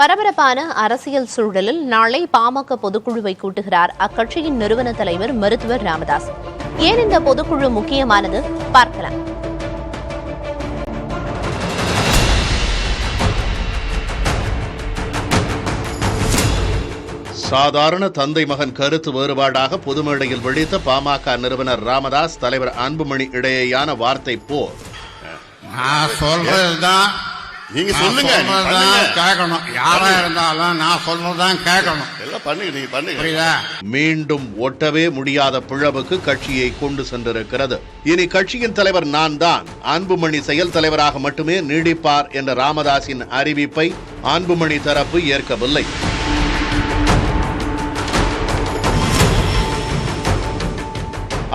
பரபரப்பான அரசியல் சூழலில் நாளை பாமக பொதுக்குழுவை கூட்டுகிறார் அக்கட்சியின் நிறுவன தலைவர் மருத்துவர் ராமதாஸ். ஏன் இந்த பொதுக்குழு முக்கியமானது பார்க்கலாம். சாதாரண தந்தை மகன் கருத்து வேறுபாடாக பொதுமேடையில் வெடித்த பாமக நிறுவனர் ராமதாஸ் தலைவர் அன்புமணி இடையேயான வார்த்தை போர். நான் சொல்றதுதான் நீங்க சொல்லுங்க, கேட்கணும். யாரா இருந்தாலும் நான் சொல்றதுதான் கேட்கணும். எல்லாம் பண்ணுங்க, நீங்க பண்ணுங்க. புரியுதா? மீண்டும் ஒட்டவே முடியாத பிளவுக்கு கட்சியை கொண்டு சென்றிருக்கிறது. இனி கட்சியின் தலைவர் நான் தான், அன்புமணி செயல் தலைவராக மட்டுமே நீடிப்பார் என்ற ராமதாஸின் அறிவிப்பை அன்புமணி தரப்பு ஏற்கவில்லை.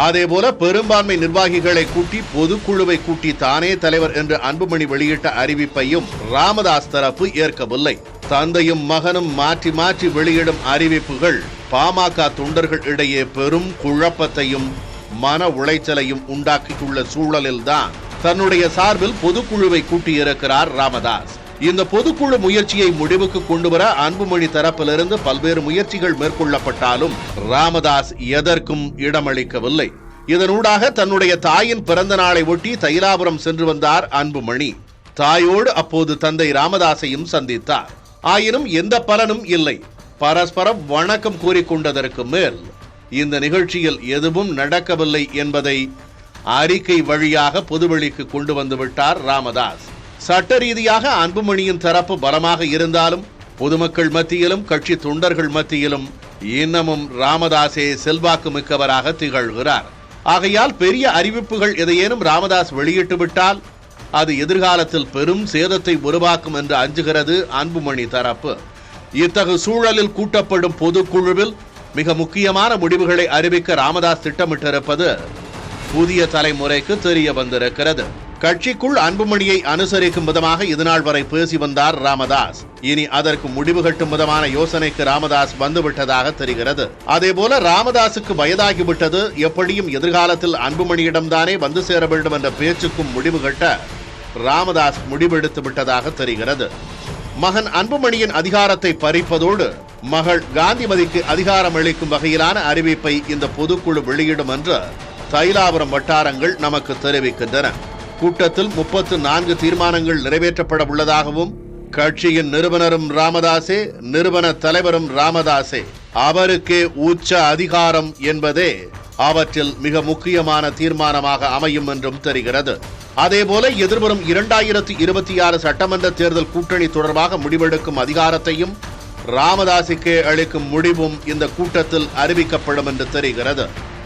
அதேபோல பெரும்பான்மை நிர்வாகிகளை கூட்டி பொதுக்குழுவை கூட்டி தானே தலைவர் என்று அன்புமணி வெளியிட்ட அறிவிப்பையும் ராமதாஸ் தரப்பு ஏற்கவில்லை. தந்தையும் மகனும் மாற்றி மாற்றி வெளியிடும் அறிவிப்புகள் பாமக தொண்டர்கள் இடையே பெரும் குழப்பத்தையும் மன உளைச்சலையும் உண்டாக்கியுள்ள சூழலில்தான் தன்னுடைய சார்பில் பொதுக்குழுவை கூட்டியிருக்கிறார் ராமதாஸ். இந்த பொதுக்குழு முயற்சியை முடிவுக்கு கொண்டுவர அன்புமணி தரப்பிலிருந்து பல்வேறு முயற்சிகள் மேற்கொள்ளப்பட்டாலும் ராமதாஸ் எதற்கும் இடமளிக்கவில்லை. இதனூடாக தன்னுடைய தாயின் பிறந்த நாளை ஒட்டி தைலாபுரம் சென்று வந்தார் அன்புமணி. தாயோடு அப்போது தந்தை ராமதாஸையும் சந்தித்தார். ஆயினும் எந்த பலனும் இல்லை. பரஸ்பரம் வணக்கம் கூறிக்கொண்டதற்கு மேல் இந்த நிகழ்ச்சியில் எதுவும் நடக்கவில்லை என்பதை அறிக்கை வழியாக பொதுவெளிக்கு கொண்டு வந்து விட்டார் ராமதாஸ். சட்ட ரீதியாக அன்புமணியின் தரப்பு பலமாக இருந்தாலும் பொதுமக்கள் மத்தியிலும் கட்சி தொண்டர்கள் மத்தியிலும் இன்னமும் ராமதாஸே செல்வாக்கு மிக்கவராக திகழ்கிறார். ஆகையால் பெரிய அறிவிப்புகள் எதையேனும் ராமதாஸ் வெளியிட்டு விட்டால் அது எதிர்காலத்தில் பெரும் சேதத்தை உருவாக்கும் என்று அஞ்சுகிறது அன்புமணி தரப்பு. இத்தகு சூழலில் கூட்டப்படும் பொதுக்குழுவில் மிக முக்கியமான முடிவுகளை அறிவிக்க ராமதாஸ் திட்டமிட்டிருப்பது புதிய தலைமுறைக்கு தெரிய வந்திருக்கிறது. கட்சிக்குள் அன்புமணியை அனுசரிக்கும் விதமாக இதுநாள் வரை பேசி வந்தார் ராமதாஸ். இனி அதற்கு முடிவு கட்டும் விதமான யோசனைக்கு ராமதாஸ் வந்துவிட்டதாக தெரிகிறது. அதேபோல ராமதாசுக்கு வயதாகிவிட்டது, எப்படியும் எதிர்காலத்தில் அன்புமணியிடம்தானே வந்து சேர வேண்டும் என்ற பேச்சுக்கும் முடிவு கட்ட ராமதாஸ் முடிவெடுத்து விட்டதாக தெரிகிறது. மகன் அன்புமணியின் அதிகாரத்தை பறிப்பதோடு மகள் காந்திமதிக்கு அதிகாரம் அளிக்கும் வகையிலான அறிவிப்பை இந்த பொதுக்குழு வெளியிடும் என்று தைலாபுரம் வட்டாரங்கள் நமக்கு தெரிவிக்கின்றன. கூட்டத்தில் 34 தீர்மானங்கள் நிறைவேற்றப்பட உள்ளதாகவும் கட்சியின் நிறுவனரும் ராமதாசே, நிறுவன தலைவரும் ராமதாசே, அவருக்கே உச்ச அதிகாரம் என்பதே அவற்றில் மிக முக்கியமான தீர்மானமாக அமையும் என்றும் தெரிகிறது. அதேபோல எதிர்வரும் 2026 சட்டமன்ற தேர்தல் கூட்டணி தொடர்பாக முடிவெடுக்கும் அதிகாரத்தையும் ராமதாசுக்கே அளிக்கும் முடிவும் இந்த கூட்டத்தில் அறிவிக்கப்படும் என்று தெரிகிறது.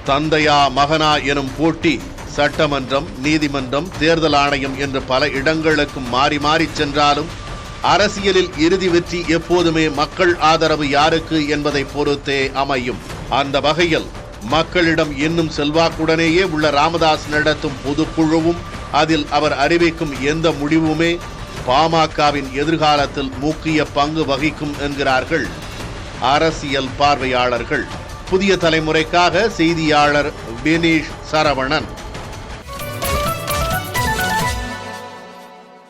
தந்தையா மகனா எனும் போட்டி சட்டமன்றம், நீதிமன்றம், தேர்தல் ஆணையம் என்று பல இடங்களுக்கும் மாறி மாறி சென்றாலும் அரசியலில் இறுதி வெற்றி எப்போதுமே மக்கள் ஆதரவு யாருக்கு என்பதை பொறுத்தே அமையும். அந்த வகையில் மக்களிடம் இன்னும் செல்வாக்குடனேயே உள்ள ராமதாஸ் நடத்தும் பொதுக்குழுவும் அதில் அவர் அறிவிக்கும் எந்த முடிவுமே பாமகவின் எதிர்காலத்தில் முக்கிய பங்கு வகிக்கும் என்கிறார்கள் அரசியல் பார்வையாளர்கள். புதிய தலைமுறைக்காக செய்தியாளர் வினீஷ் சரவணன்.